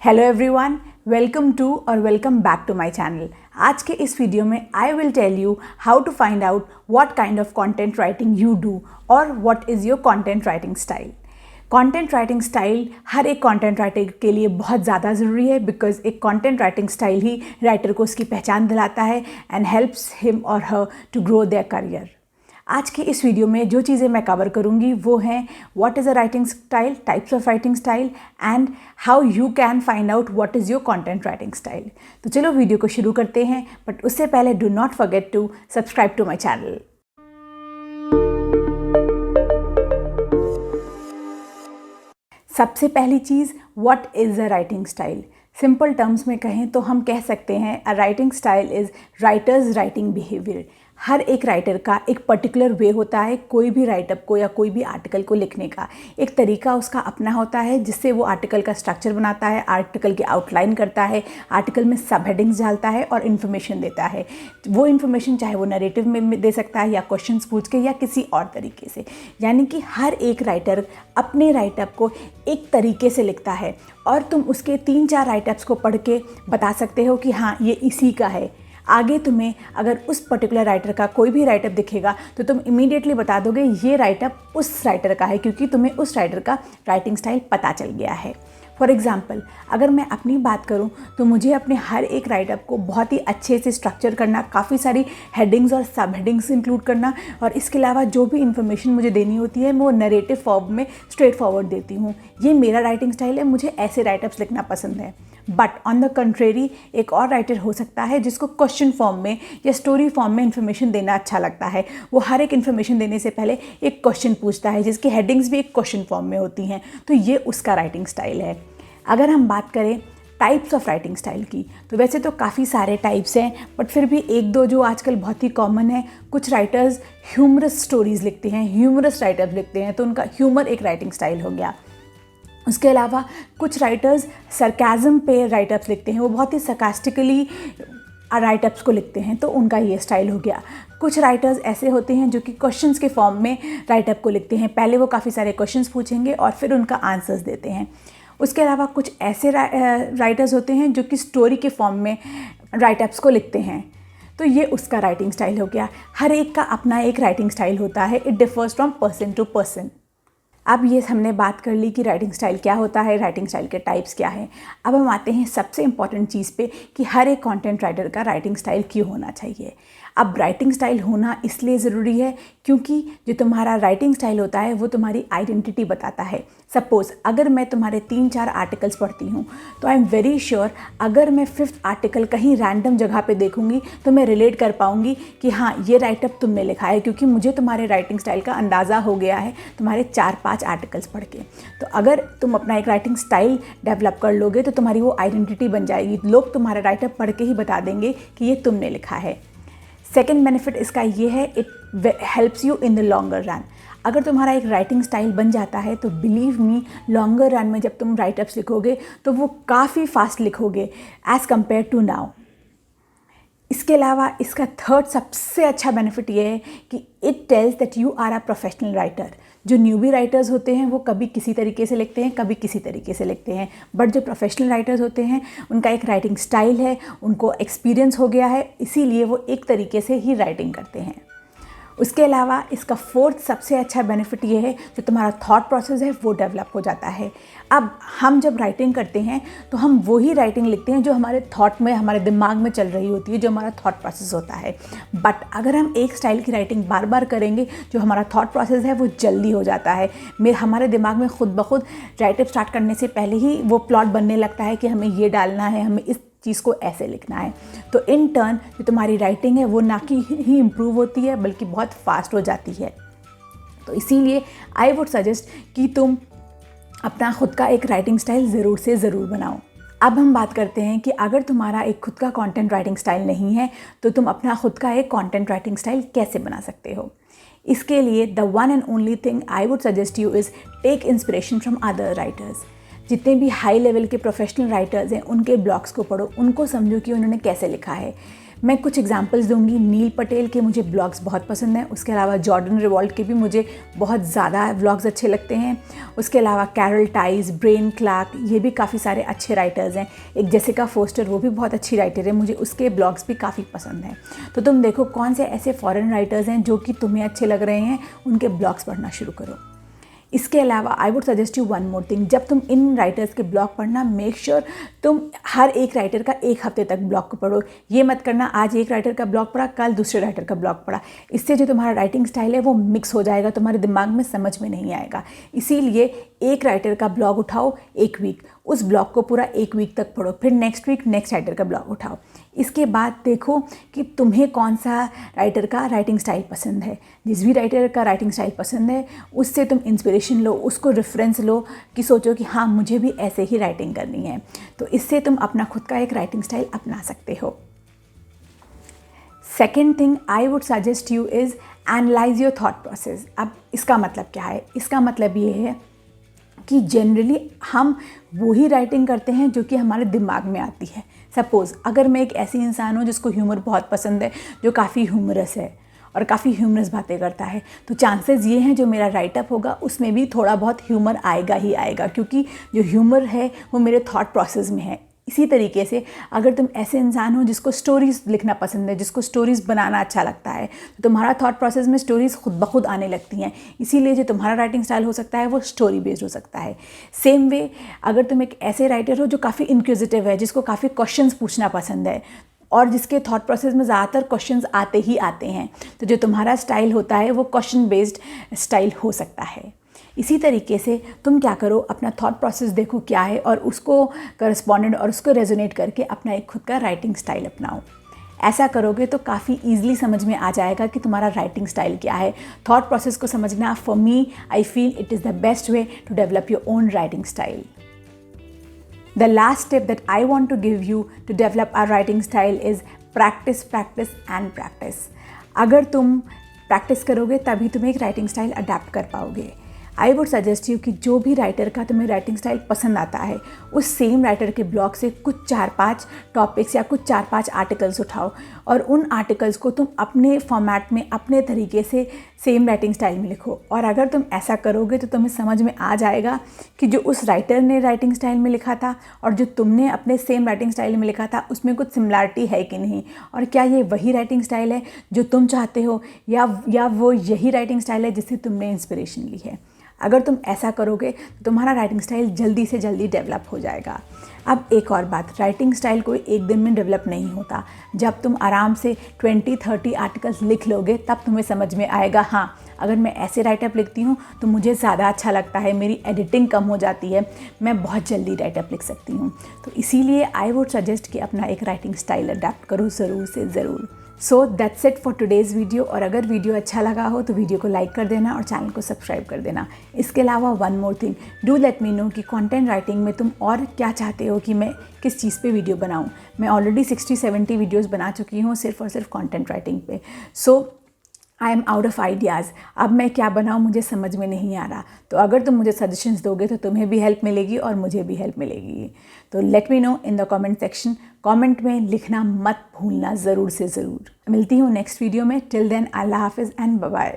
Hello everyone, welcome to और welcome back to my channel. आज के इस वीडियो में I will tell you how to find out what kind of content writing you do और what is your content writing style. Content writing style हर एक content writer के लिए बहुत ज़्यादा ज़रूरी है बिकॉज एक कंटेंट राइटिंग स्टाइल ही राइटर को उसकी पहचान दिलाता है एंड हेल्प्स हिम और her to grow their career. आज के इस वीडियो में जो चीज़ें मैं कवर करूंगी वो हैं what is a writing style, types of writing style and how you can find out what is your content writing style. तो चलो वीडियो को शुरू करते हैं, बट उससे पहले do not forget to subscribe to my channel. सबसे पहली चीज़, what is a writing style. Simple terms में कहें तो हम कह सकते हैं a writing style is writer's writing behaviour. हर एक राइटर का एक पर्टिकुलर वे होता है कोई भी राइटअप को या कोई भी आर्टिकल को लिखने का। एक तरीका उसका अपना होता है जिससे वो आर्टिकल का स्ट्रक्चर बनाता है, आर्टिकल की आउटलाइन करता है, आर्टिकल में सब हेडिंग्स डालता है और इन्फॉर्मेशन देता है। वो इन्फॉर्मेशन चाहे वो नरेटिव में दे सकता है या क्वेश्चंस पूछ के या किसी और तरीके से। यानी कि हर एक राइटर अपने राइटअप को एक तरीके से लिखता है और तुम उसके 3-4 राइटअप्स को पढ़ के बता सकते हो कि हाँ ये इसी का है। आगे तुम्हें अगर उस पर्टिकुलर राइटर का कोई भी राइटअप दिखेगा तो तुम इमीडिएटली बता दोगे ये राइटअप उस राइटर का है, क्योंकि तुम्हें उस राइटर का राइटिंग स्टाइल पता चल गया है। फॉर एग्ज़ाम्पल, अगर मैं अपनी बात करूं तो मुझे अपने हर एक राइटअप को बहुत ही अच्छे से स्ट्रक्चर करना, काफ़ी सारी हेडिंग्स और सब हेडिंग्स इंक्लूड करना और इसके अलावा जो भी इन्फॉर्मेशन मुझे देनी होती है मैं वो नरेटिव फॉर्म में स्ट्रेट फॉरवर्ड देती हूँ। ये मेरा राइटिंग स्टाइल है, मुझे ऐसे राइटअप्स लिखना पसंद है। बट ऑन द कंट्रेरी एक और राइटर हो सकता है जिसको क्वेश्चन फॉर्म में या स्टोरी फॉर्म में इन्फॉर्मेशन देना अच्छा लगता है। वो हर एक इन्फॉर्मेशन देने से पहले एक क्वेश्चन पूछता है जिसकी हेडिंग्स भी एक क्वेश्चन फॉर्म में होती हैं। तो ये उसका राइटिंग स्टाइल है। अगर हम बात करें टाइप्स ऑफ राइटिंग स्टाइल की तो वैसे तो काफ़ी सारे टाइप्स हैं, बट फिर भी एक दो जो आजकल बहुत ही कॉमन है। कुछ राइटर्स ह्यूमरस स्टोरीज़ लिखते हैं, ह्यूमरस राइटर्स लिखते हैं, तो उनका ह्यूमर एक राइटिंग स्टाइल हो गया। उसके अलावा कुछ राइटर्स सरकाज़म पे राइटअप्स लिखते हैं, वो बहुत ही सरकास्टिकली राइटअप्स को लिखते हैं, तो उनका ये स्टाइल हो गया। कुछ राइटर्स ऐसे होते हैं जो कि क्वेश्चंस के फॉर्म में राइटअप को लिखते हैं। पहले वो काफ़ी सारे क्वेश्चंस पूछेंगे और फिर उनका आंसर्स देते हैं। उसके अलावा कुछ ऐसे राइटर्स होते हैं जो कि स्टोरी के फॉर्म में राइटअप्स को लिखते हैं, तो ये उसका राइटिंग स्टाइल हो गया। हर एक का अपना एक राइटिंग स्टाइल होता है, it differs from person to person. अब ये हमने बात कर ली कि राइटिंग स्टाइल क्या होता है, राइटिंग स्टाइल के टाइप्स क्या हैं। अब हम आते हैं सबसे इम्पॉर्टेंट चीज़ पे कि हर एक कंटेंट राइटर का राइटिंग स्टाइल क्यों होना चाहिए। अब राइटिंग स्टाइल होना इसलिए ज़रूरी है क्योंकि जो तुम्हारा राइटिंग स्टाइल होता है वो तुम्हारी आइडेंटिटी बताता है। सपोज़ अगर मैं तुम्हारे 3-4 आर्टिकल्स पढ़ती हूँ तो आई एम वेरी श्योर अगर मैं 5th आर्टिकल कहीं रैंडम जगह पे देखूँगी तो मैं रिलेट कर पाऊँगी कि हाँ ये राइटअप तुमने लिखा है, क्योंकि मुझे तुम्हारे राइटिंग स्टाइल का अंदाज़ा हो गया है तुम्हारे 4-5 आर्टिकल्स पढ़ के। तो अगर तुम अपना एक राइटिंग स्टाइल डेवलप कर लोगे तो तुम्हारी वो आइडेंटिटी बन जाएगी। लोग तुम्हारा राइटअप पढ़ के ही बता देंगे कि ये तुमने लिखा है। सेकेंड बेनिफिट इसका ये है, it helps you in the longer run. अगर तुम्हारा एक राइटिंग स्टाइल बन जाता है तो बिलीव मी, लॉन्गर रन में जब तुम राइटअप्स लिखोगे तो वो काफ़ी फास्ट लिखोगे एज़ कम्पेयर टू नाउ। इसके अलावा इसका थर्ड सबसे अच्छा बेनिफिट ये है कि it tells that you are a professional writer. जो न्यूबी राइटर्स होते हैं वो कभी किसी तरीके से लिखते हैं, कभी किसी तरीके से लिखते हैं, बट जो प्रोफेशनल राइटर्स होते हैं उनका एक राइटिंग स्टाइल है, उनको एक्सपीरियंस हो गया है, इसीलिए वो एक तरीके से ही राइटिंग करते हैं। उसके अलावा इसका फोर्थ सबसे अच्छा बेनिफिट ये है जो तुम्हारा थॉट प्रोसेस है वो डेवलप हो जाता है। अब हम जब राइटिंग करते हैं तो हम वही राइटिंग लिखते हैं जो हमारे थॉट में, हमारे दिमाग में चल रही होती है, जो हमारा थॉट प्रोसेस होता है। बट अगर हम एक स्टाइल की राइटिंग बार बार करेंगे, जो हमारा थॉट प्रोसेस है वो जल्दी हो जाता है। हमारे दिमाग में खुद ब खुद राइटअप स्टार्ट करने से पहले ही वो प्लॉट बनने लगता है कि हमें ये डालना है, हमें इस चीज़ को ऐसे लिखना है। तो इन टर्न जो तुम्हारी राइटिंग है वो ना कि ही इम्प्रूव होती है बल्कि बहुत फास्ट हो जाती है। तो इसीलिए आई वुड सजेस्ट कि तुम अपना खुद का एक राइटिंग स्टाइल ज़रूर से ज़रूर बनाओ। अब हम बात करते हैं कि अगर तुम्हारा एक खुद का कंटेंट राइटिंग स्टाइल नहीं है तो तुम अपना खुद का एक कंटेंट राइटिंग स्टाइल कैसे बना सकते हो। इसके लिए the one and only thing I would suggest you is take inspiration from other writers. जितने भी हाई लेवल के प्रोफेशनल राइटर्स हैं उनके ब्लॉग्स को पढ़ो, उनको समझो कि उन्होंने कैसे लिखा है। मैं कुछ एग्जांपल्स दूंगी। नील पटेल के मुझे ब्लॉग्स बहुत पसंद हैं। उसके अलावा जॉर्डन रिवॉल्ट के भी मुझे बहुत ज़्यादा ब्लॉग्स अच्छे लगते हैं। उसके अलावा कैरल टाइस, ब्रेन क्लार्क, ये भी काफ़ी सारे अच्छे राइटर्स हैं। एक जेसिका फोस्टर, वो भी बहुत अच्छी राइटर है, मुझे उसके ब्लॉग्स भी काफ़ी पसंद हैं। तो तुम देखो कौन से ऐसे फॉरेन राइटर्स हैं जो कि तुम्हें अच्छे लग रहे हैं, उनके ब्लॉग्स पढ़ना शुरू करो। इसके अलावा आई would suggest you one more thing, जब तुम इन राइटर्स के ब्लॉग पढ़ना, मेक श्योर तुम हर एक राइटर का एक हफ्ते तक ब्लॉग को पढ़ो। ये मत करना आज एक राइटर का ब्लॉग पढ़ा, कल दूसरे राइटर का ब्लॉग पढ़ा। इससे जो तुम्हारा राइटिंग स्टाइल है वो मिक्स हो जाएगा, तुम्हारे दिमाग में समझ में नहीं आएगा। इसीलिए एक राइटर का ब्लॉग उठाओ एक वीक, उस ब्लॉग को पूरा एक वीक तक पढ़ो, फिर नेक्स्ट वीक नेक्स्ट राइटर का ब्लॉग उठाओ। इसके बाद देखो कि तुम्हें कौन सा राइटर का राइटिंग स्टाइल पसंद है। जिस भी राइटर का राइटिंग स्टाइल पसंद है उससे तुम इंस्पिरेशन लो, उसको रेफरेंस लो कि सोचो कि हाँ मुझे भी ऐसे ही राइटिंग करनी है। तो इससे तुम अपना खुद का एक राइटिंग स्टाइल अपना सकते हो। Second thing I would suggest you is analyse your thought process. अब इसका मतलब क्या है? इसका मतलब ये है कि जनरली हम वही राइटिंग करते हैं जो कि हमारे दिमाग में आती है। सपोज़ अगर मैं एक ऐसी इंसान हूँ जिसको ह्यूमर बहुत पसंद है, जो काफ़ी ह्यूमरस है और काफ़ी ह्यूमरस बातें करता है, तो चांसेस ये हैं जो मेरा राइटअप होगा उसमें भी थोड़ा बहुत ह्यूमर आएगा ही आएगा, क्योंकि जो ह्यूमर है वो मेरे थॉट प्रोसेस में है। इसी तरीके से अगर तुम ऐसे इंसान हो जिसको स्टोरीज़ लिखना पसंद है, जिसको स्टोरीज़ बनाना अच्छा लगता है, तो तुम्हारा थॉट प्रोसेस में स्टोरीज़ खुद ब खुद आने लगती हैं। इसीलिए जो तुम्हारा राइटिंग स्टाइल हो सकता है वो स्टोरी बेस्ड हो सकता है। सेम वे अगर तुम एक ऐसे राइटर हो जो काफ़ी इंक्विजिटिव है, जिसको काफ़ी क्वेश्चंस पूछना पसंद है और जिसके थॉट प्रोसेस में ज़्यादातर क्वेश्चंस आते ही आते हैं, तो जो तुम्हारा स्टाइल होता है वो क्वेश्चन बेस्ड स्टाइल हो सकता है। इसी तरीके से तुम क्या करो, अपना थॉट प्रोसेस देखो क्या है और उसको करस्पॉन्डेंट और उसको रेजोनेट करके अपना एक खुद का राइटिंग स्टाइल अपनाओ। ऐसा करोगे तो काफ़ी ईजिली समझ में आ जाएगा कि तुम्हारा राइटिंग स्टाइल क्या है। थॉट प्रोसेस को समझना, for me I feel it is the best way to develop your own writing style. The last tip that I want to give you to develop our writing style is practice, practice and practice. अगर तुम practice करोगे तभी तुम एक writing style adapt कर पाओगे। आई would suggest you कि जो भी राइटर का तुम्हें राइटिंग स्टाइल पसंद आता है, उस सेम राइटर के ब्लॉग से कुछ 4-5 टॉपिक्स या कुछ 4-5 आर्टिकल्स उठाओ और उन आर्टिकल्स को तुम अपने फॉर्मेट में, अपने तरीके से सेम राइटिंग स्टाइल में लिखो। और अगर तुम ऐसा करोगे तो तुम्हें समझ में आ जाएगा कि जो उस राइटर ने राइटिंग स्टाइल में लिखा था और जो तुमने अपने सेम राइटिंग स्टाइल में लिखा था उसमें कुछ सिमिलरिटी है कि नहीं, और क्या ये वही राइटिंग स्टाइल है जो तुम चाहते हो या वो यही राइटिंग स्टाइल है जिससे तुमने इंस्पिरेशन ली है। अगर तुम ऐसा करोगे तो तुम्हारा राइटिंग स्टाइल जल्दी से जल्दी डेवलप हो जाएगा। अब एक और बात, राइटिंग स्टाइल कोई एक दिन में डेवलप नहीं होता। जब तुम आराम से 20-30 आर्टिकल्स लिख लोगे तब तुम्हें समझ में आएगा, हाँ अगर मैं ऐसे राइटअप लिखती हूँ तो मुझे ज़्यादा अच्छा लगता है, मेरी एडिटिंग कम हो जाती है, मैं बहुत जल्दी राइटअप लिख सकती हूँ। तो इसीलिए आई वुड सजेस्ट कि अपना एक राइटिंग स्टाइल अडेप्ट करो ज़रूर से ज़रूर। So that's it for today's video. और अगर वीडियो अच्छा लगा हो तो वीडियो को लाइक कर देना और चैनल को सब्सक्राइब कर देना। इसके अलावा one more thing, do let me know कि कंटेंट राइटिंग में तुम और क्या चाहते हो कि मैं किस चीज़ पे वीडियो बनाऊं। मैं ऑलरेडी 60-70 वीडियोस बना चुकी हूँ सिर्फ और सिर्फ कंटेंट राइटिंग पे। So I am out of ideas, अब मैं क्या बनाऊँ मुझे समझ में नहीं आ रहा। तो अगर तुम मुझे सजेशंस दोगे तो तुम्हें भी हेल्प मिलेगी और मुझे भी हेल्प मिलेगी। तो let me know in the comment section. Comment में लिखना मत भूलना ज़रूर से ज़रूर। मिलती हूँ नेक्स्ट वीडियो में। टिल देन अल्लाह हाफिज़ एंड बाय बाय।